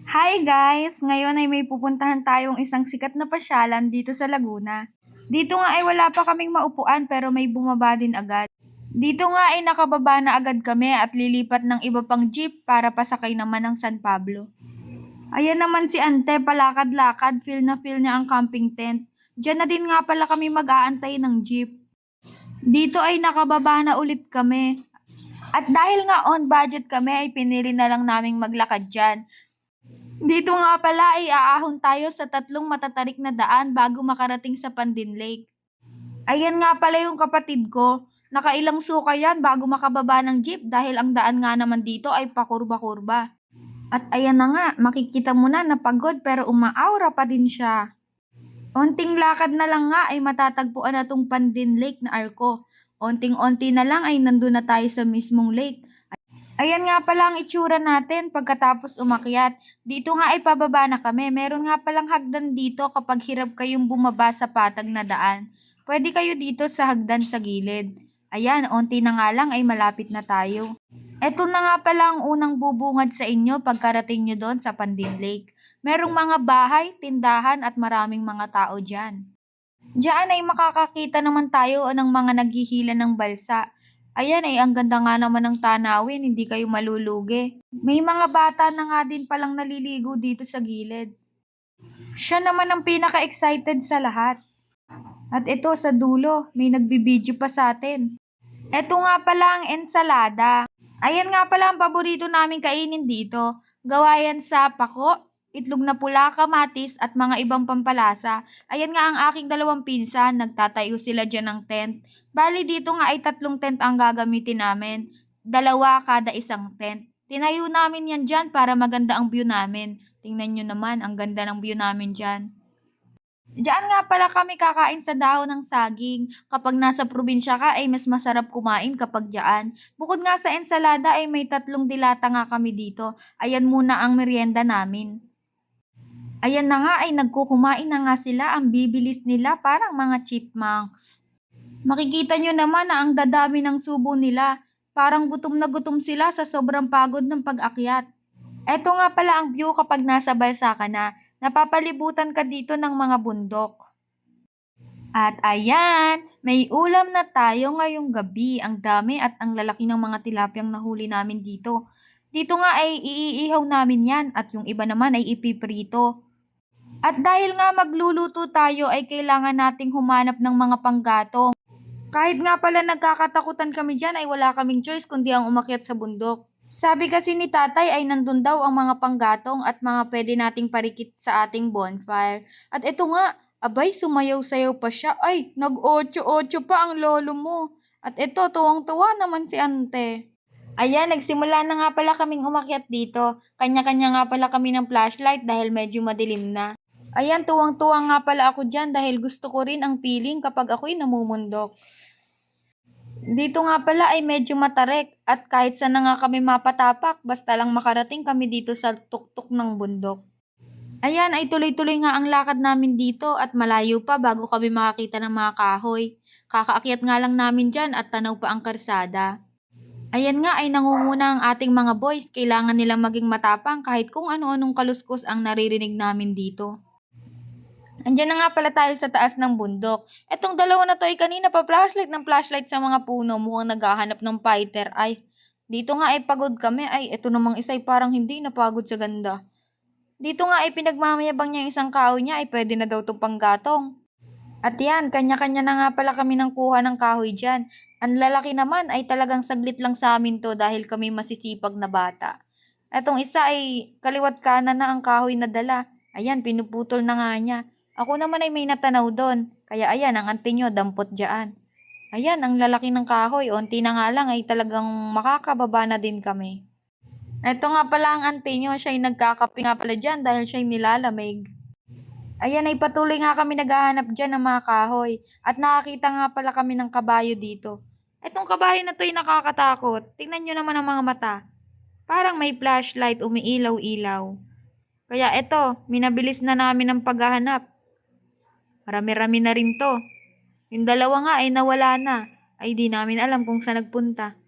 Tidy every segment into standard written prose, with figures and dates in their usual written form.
Hi guys! Ngayon ay may pupuntahan tayong isang sikat na pasyalan dito sa Laguna. Dito nga ay wala pa kaming maupuan pero may bumaba din agad. Dito nga ay nakababa na agad kami at lilipat ng iba pang jeep para pasakay naman ng San Pablo. Ayan naman si Ante, palakad-lakad, feel na feel niya ang camping tent. Diyan na din nga pala kami mag-aantay ng jeep. Dito ay nakababa na ulit kami. At dahil nga on budget kami ay pinili na lang naming maglakad dyan. Dito nga pala ay aahon tayo sa 3 matatarik na daan bago makarating sa Pandin Lake. Ayan nga pala yung kapatid ko. Nakailang suka yan bago makababa ng jeep dahil ang daan nga naman dito ay pakurba-kurba. At ayan na nga, makikita mo na napagod pero umaaura pa din siya. Onting lakad na lang nga ay matatagpuan na tong Pandin Lake na arko. Onting-onti na lang ay nandun na tayo sa mismong lake. Ayan nga pala ang itsura natin pagkatapos umakyat. Dito nga ay pababa na kami. Meron nga palang hagdan dito kapag hirap kayong bumaba sa patag na daan. Pwede kayo dito sa hagdan sa gilid. Ayan, onti na nga lang ay malapit na tayo. Eto na nga pala ang unang bubungad sa inyo pagkarating nyo doon sa Pandin Lake. Merong mga bahay, tindahan at maraming mga tao dyan. Diyan ay makakakita naman tayo ng mga naghihila ng balsa. Ayan ay ang ganda nga naman ng tanawin, hindi kayo malulugi. May mga bata na nga din palang naliligo dito sa gilid. Siya naman ang pinaka-excited sa lahat. At ito sa dulo, may nagbibideo pa sa atin. Ito nga pala ang ensalada. Ayan nga pala ang paborito naming kainin dito. Gawa yan sa pako, itlog na pula, kamatis at mga ibang pampalasa. Ayan nga ang aking dalawang pinsan, nagtatayo sila dyan ng tent. Bali dito nga ay 3 tent ang gagamitin namin. 2 kada isang tent. Tinayo namin yan dyan para maganda ang view namin. Tingnan nyo naman, ang ganda ng view namin dyan. Diyan nga pala kami kakain sa dahon ng saging. Kapag nasa probinsya ka ay mas masarap kumain kapag diyan. Bukod nga sa ensalada ay may 3 dilata nga kami dito. Ayan muna ang merienda namin. Ayan na nga ay nagkukumain na nga sila, ang bibilis nila parang mga chipmunks. Makikita nyo naman na ang dadami ng subo nila. Parang gutom na gutom sila sa sobrang pagod ng pag-akyat. Eto nga pala ang view kapag nasa balsa ka na. Napapalibutan ka dito ng mga bundok. At ayan, may ulam na tayo ngayong gabi. Ang dami at ang lalaki ng mga tilapyang nahuli namin dito. Dito nga ay iihaw namin yan at yung iba naman ay ipiprito. At dahil nga magluluto tayo ay kailangan nating humanap ng mga panggatong. Kahit nga pala nagkakatakutan kami dyan ay wala kaming choice kundi ang umakyat sa bundok. Sabi kasi ni tatay ay nandun daw ang mga panggatong at mga pwede nating parikit sa ating bonfire. At ito nga, abay sumayaw-sayaw pa siya. Ay, nag-8-8 pa ang lolo mo. At ito, tuwang-tuwa naman si ante. Ayan, nagsimula na nga pala kaming umakyat dito. Kanya-kanya nga pala kami ng flashlight dahil medyo madilim na. Ayan, tuwang-tuwa nga pala ako dyan dahil gusto ko rin ang feeling kapag ako'y namumundok. Dito nga pala ay medyo matarik at kahit saan na nga kami mapatapak basta lang makarating kami dito sa tuktok ng bundok. Ayan ay tuloy-tuloy nga ang lakad namin dito at malayo pa bago kami makakita ng mga kahoy. Kakaakyat nga lang namin dyan at tanaw pa ang karsada. Ayan nga ay nangunguna ang ating mga boys, kailangan nilang maging matapang kahit kung ano-anong kaluskos ang naririnig namin dito. Andiyan na nga pala tayo sa taas ng bundok. Etong dalawa na to ay kanina pa flashlight ng flashlight sa mga puno. Mukhang naghahanap ng fighter. Ay, dito nga ay pagod kami. Ay, eto namang isa ay parang hindi napagod sa ganda. Dito nga ay pinagmamayabang niya yung isang kahoy niya ay pwede na daw itong panggatong. At yan, kanya-kanya na nga pala kami ng kuha ng kahoy dyan. Ang lalaki naman ay talagang saglit lang sa amin to dahil kami masisipag na bata. Etong isa ay kaliwat kanan na ang kahoy na dala. Ayan, pinuputol na nga niya. Ako naman ay may natanaw doon. Kaya ayan, ang ante nyo, dampot dyan. Ayan, ang lalaki ng kahoy. Unti na nga lang ay talagang makakababa na din kami. Ito nga pala ang ante nyo. Siya ay nagkakape nga pala dyan dahil siya ay nilalamig. Ayan ay patuloy nga kami naghahanap dyan ng mga kahoy. At nakakita nga pala kami ng kabayo dito. Etong kabayo na to ay nakakatakot. Tingnan nyo naman ang mga mata. Parang may flashlight umiilaw-ilaw. Kaya eto, minabilis na namin ang paghahanap. Marami-rami na rin to. Yung dalawa nga ay nawala na. Ay di namin alam kung saan nagpunta.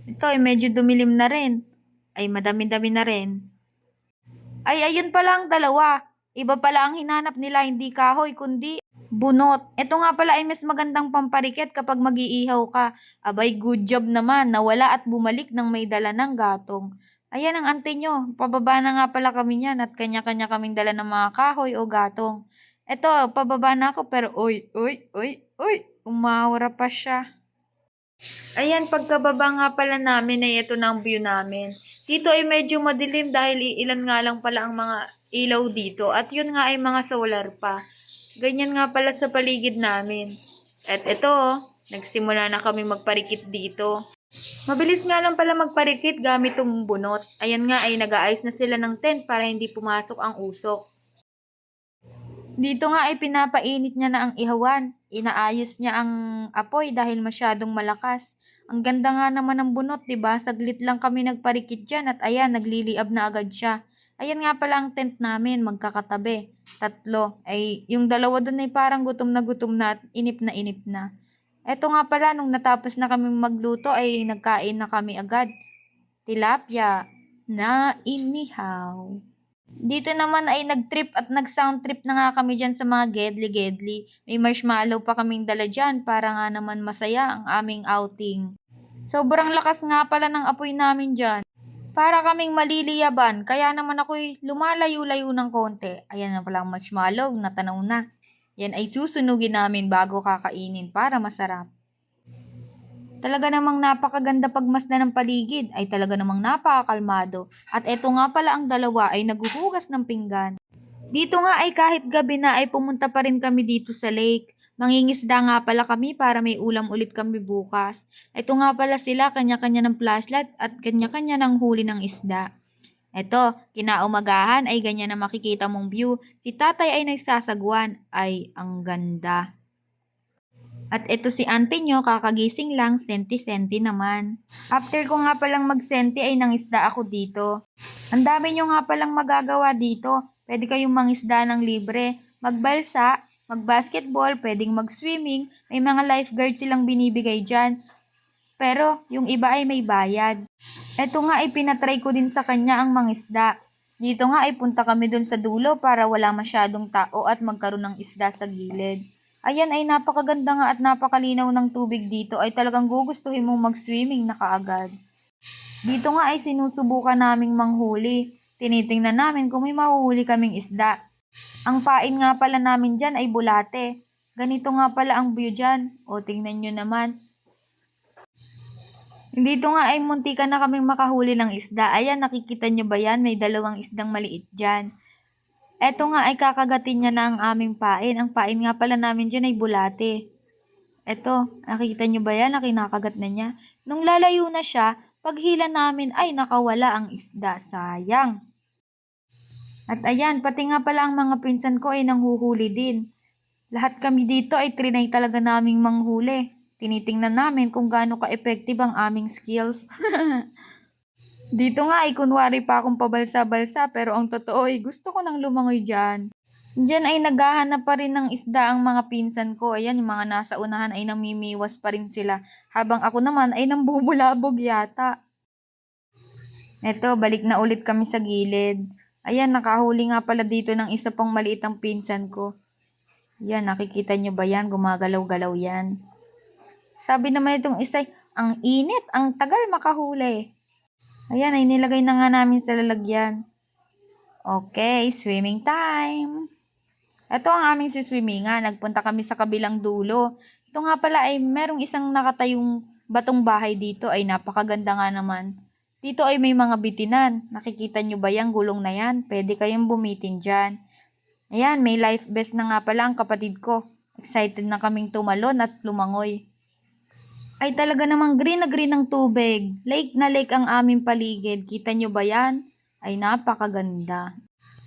Ito ay medyo dumilim na rin. Ay madami-dami na rin. Ay, ayun pala ang dalawa. Iba pala ang hinanap nila, hindi kahoy, kundi bunot. Ito nga pala ay mas magandang pamparikit kapag mag-iihaw ka. Abay, good job naman, nawala at bumalik ng may dala ng gatong. Ayan ang ante nyo, pababa na nga pala kami niyan at kanya-kanya kaming dala ng mga kahoy o gatong. Eto, pababa na ako pero uy, umawara pa siya. Ayan, pagkababa nga pala namin ay ito na ang view namin. Dito ay medyo madilim dahil ilan nga lang pala ang mga ilaw dito at yun nga ay mga solar pa. Ganyan nga pala sa paligid namin. At ito, nagsimula na kami magparikit dito. Mabilis nga lang pala magparikit gamit tong bunot. Ayan nga ay nag-aayos na sila ng tent para hindi pumasok ang usok. Dito nga ay pinapainit niya na ang ihawan. Inaayos niya ang apoy dahil masyadong malakas. Ang ganda nga naman ng bunot, 'di ba? Saglit lang kami nagparikit diyan at ayan, nagliliab na agad siya. Ayan nga pala ang tent namin, magkakatabi. Tatlo. Ay, yung dalawa doon ay parang gutom na at inip na inip na. Eto nga pala, nung natapos na kaming magluto ay nagkain na kami agad. Tilapia na inihaw. Dito naman ay nag-trip at nag-sound trip na nga kami dyan sa mga gedli-gedli. May marshmallow pa kaming dala dyan para nga naman masaya ang aming outing. Sobrang lakas nga pala ng apoy namin dyan. Para kaming maliliyaban, kaya naman ako'y lumalayo-layo ng konti. Ayan na pala ang marshmallow, natanaw na. Yan ay susunugin namin bago kakainin para masarap. Talaga namang napakaganda pagmasdan ng paligid, ay talaga namang napakakalmado. At eto nga pala ang dalawa ay naguhugas ng pinggan. Dito nga ay kahit gabi na ay pumunta pa rin kami dito sa lake. Mangingisda nga pala kami para may ulam ulit kami bukas. Ito nga pala sila, kanya-kanya ng flashlight at kanya-kanya ng huli ng isda. Eto, kinaumagahan ay ganyan na makikita mong view. Si tatay ay nagsasagwan. Ay, ang ganda. At ito si ante nyo, kakagising lang, senti-senti naman. After ko nga palang magsenti ay nangisda ako dito. Ang dami nyo nga palang magagawa dito. Pwede kayong mangisda ng libre, magbalsa, magbasketball, pwedeng mag-swimming, may mga lifeguard silang binibigay dyan. Pero yung iba ay may bayad. Ito nga ay pinatry ko din sa kanya ang mangisda. Dito nga ay punta kami dun sa dulo para wala masyadong tao at magkaroon ng isda sa gilid. Ayan ay napakaganda nga at napakalinaw ng tubig dito ay talagang gugustuhin mong mag-swimming na kaagad. Dito nga ay sinusubukan naming manghuli. Tinitingnan namin kung may mahuhuli kaming isda. Ang pain nga pala namin dyan ay bulate. Ganito nga pala ang view dyan. O tingnan nyo naman. Dito nga ay muntika na kaming makahuli ng isda. Ayan, nakikita nyo ba yan? May dalawang isdang maliit dyan. Eto nga ay kakagatin niya na ang aming pain. Ang pain nga pala namin dyan ay bulate. Eto, nakikita nyo ba yan? Nakinakagat na niya. Nung lalayo na siya, paghila namin ay nakawala ang isda. Sayang. At ayan, pati nga pala ang mga pinsan ko ay nanghuhuli din. Lahat kami dito ay trinay talaga naming manghuli. Tinitingnan namin kung gaano ka-effective ang aming skills. Dito nga ay kunwari pa akong pabalsa-balsa pero ang totoo ay gusto ko nang lumangoy dyan. Diyan ay naghahanap pa rin ng isda ang mga pinsan ko. Ayan, yung mga nasa unahan ay namimiwas pa rin sila. Habang ako naman ay nambubulabog yata. Eto, balik na ulit kami sa gilid. Ayan, nakahuli nga pala dito ng isa pang maliit ang pinsan ko. Ayan, nakikita nyo ba yan? Gumagalaw-galaw yan. Sabi naman itong isa, ang init, ang tagal makahuli. Ayan, ay nilagay na nga namin sa lalagyan. Okay, swimming time. Ito ang aming siswimmingan. Nagpunta kami sa kabilang dulo. Ito nga pala ay merong isang nakatayong batong bahay dito ay napakaganda nga naman. Dito ay may mga bitinan. Nakikita nyo ba yung gulong na yan? Pwede kayong bumitin dyan. Ayan, may life vest na nga pala ang kapatid ko. Excited na kaming tumalon at lumangoy. Ay talaga namang green na green ang tubig. Lake na lake ang aming paligid. Kita nyo ba yan? Ay napakaganda.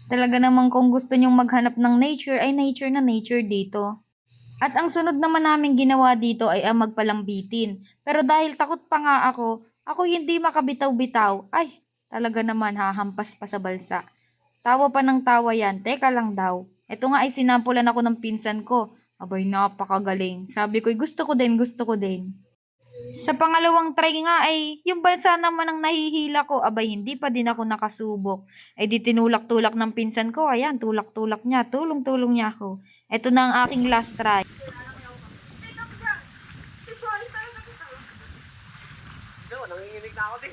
Talaga namang kung gusto nyong maghanap ng nature, ay nature na nature dito. At ang sunod naman namin ginawa dito ay ang magpalambitin. Pero dahil takot pa nga ako hindi makabitaw-bitaw. Ay, talaga naman hahampas pa sa balsa. Tawa pa ng tawa yan. Teka lang daw. Ito nga ay sinampulan ako ng pinsan ko. Abay, napakagaling. Sabi ko, gusto ko din. Sa pangalawang try nga ay yung balsa naman ang nahihila ko. Abay, hindi pa din ako nakasubok. Ay di tinulak-tulak ng pinsan ko. Ayan, tulak-tulak niya. Tulong-tulong niya ako. Ito na ang aking last try. Nanginginig na ako din.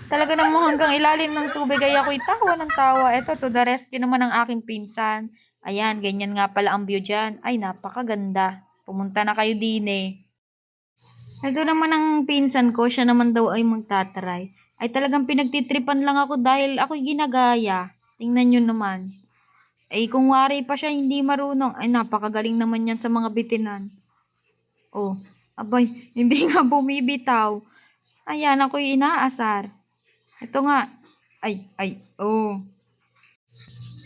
Talaga namang hanggang ilalim ng tubig ay ako'y tawa ng tawa. Ito, to the rescue naman ng aking pinsan. Ayan, ganyan nga pala ang view dyan. Ay, napakaganda. Pumunta na kayo din eh. Ito naman ang pinsan ko, siya naman daw ay magtatry. Ay talagang pinagtitripan lang ako dahil ako'y ginagaya. Tingnan nyo naman. Ay kung wari pa siya hindi marunong, ay napakagaling naman yan sa mga bitinan. Oh, abay, hindi nga bumibitaw. Ayan, ako'y inaasar. Ito nga. Oh.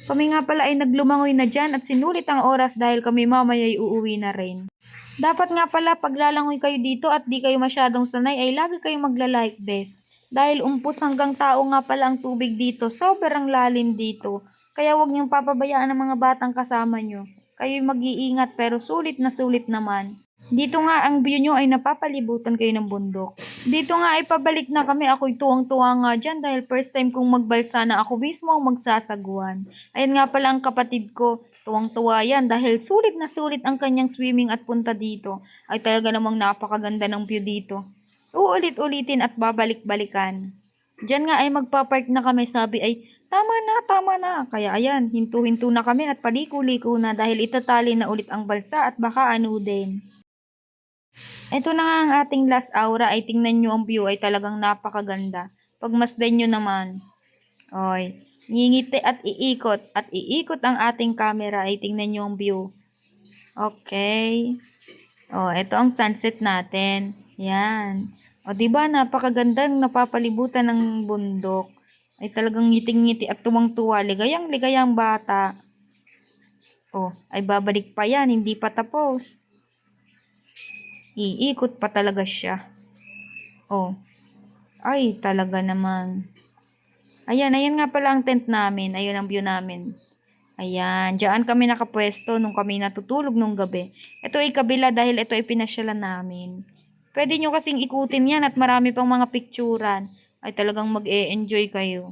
Kami nga pala ay naglumangoy na dyan at sinulit ang oras dahil kami mamaya ay uuwi na rin. Dapat nga pala paglalangoy kayo dito at di kayo masyadong sanay ay lagi kayong magla-life vest. Dahil umpos hanggang tao nga pala ang tubig dito, sobrang lalim dito. Kaya huwag niyong papabayaan ang mga batang kasama nyo. Kayo'y mag-iingat pero sulit na sulit naman. Dito nga ang view nyo ay napapalibutan kayo ng bundok. Dito nga ay pabalik na kami. Ako'y tuwang-tuwa nga dyan dahil first time kong magbalsa na ako mismo ang magsasaguan. Ayan nga pala ang kapatid ko. Tuwang-tuwa yan dahil sulit na sulit ang kanyang swimming at punta dito. Ay talaga namang napakaganda ng view dito. Uulit-ulitin at babalik-balikan. Diyan nga ay magpapark na kami, sabi ay tama na. Kaya ayan, hinto-hinto na kami at paliko-liko na dahil itatali na ulit ang balsa at baka ano din. Ito na nga ang ating last aura ay tingnan nyo ang view ay talagang napakaganda. Pagmasdan nyo naman. Oy, ngingiti at iikot ang ating camera ay tingnan nyo ang view. Okay. Oh, ito ang sunset natin. Yan. O diba napakagandang napapalibutan ng bundok. Ay talagang ngiting-ngiti at tuwang-tuwa. Ligayang-ligayang bata. Oh, ay babalik pa yan. Hindi pa tapos. Iikot pa talaga siya. Oh. Ay, talaga naman. Ayan nga pala ang tent namin. Ayun ang view namin. Ayan, diyan kami nakapwesto nung kami natutulog nung gabi. Ito ay kabila dahil ito ay pinasyalan namin. Pwede nyo kasing ikutin yan at marami pang mga picturan. Ay talagang mag-e-enjoy kayo.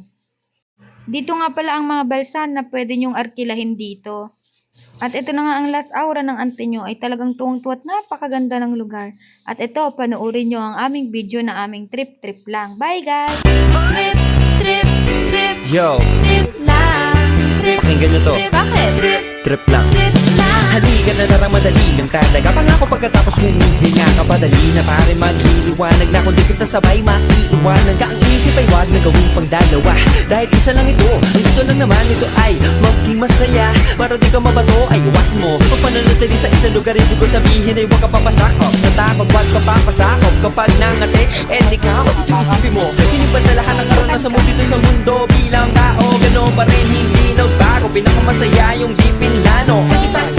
Dito nga pala ang mga balsan na pwede nyong arkilahin dito. At ito na nga ang last aura ng ante nyo ay talagang tuwang-tuwa at napakaganda ng lugar. At ito, panoorin nyo ang aming video na aming trip lang. Bye guys! Trip Yo, lang. pakinggan nyo to. Bakit? Trip lang. Lang. Halika na narang madali ng talaga. Pangako pagkatapos humihinga ka padali na pare magliliwanag na kung di ka sasabay maiiwanan ka. Ang isip ay wag na gawin pang dalawa dahil isa lang ito. Ang gusto lang naman ito ay maging masaya. Para di ka mabato ay iwasan mo kung pananatili sa isang lugar. Ibig ko sabihin ay huwag ka papasakop sa takot. Huwag ka papasakop kapag nangate ikaw ito isipin mo. Hinipan sa lahat ng karanasan mo dito sa mundo bilang tao. Ganoon pa rin hindi nagbago. Pinakamasaya yung di pinlano. Kasi tayo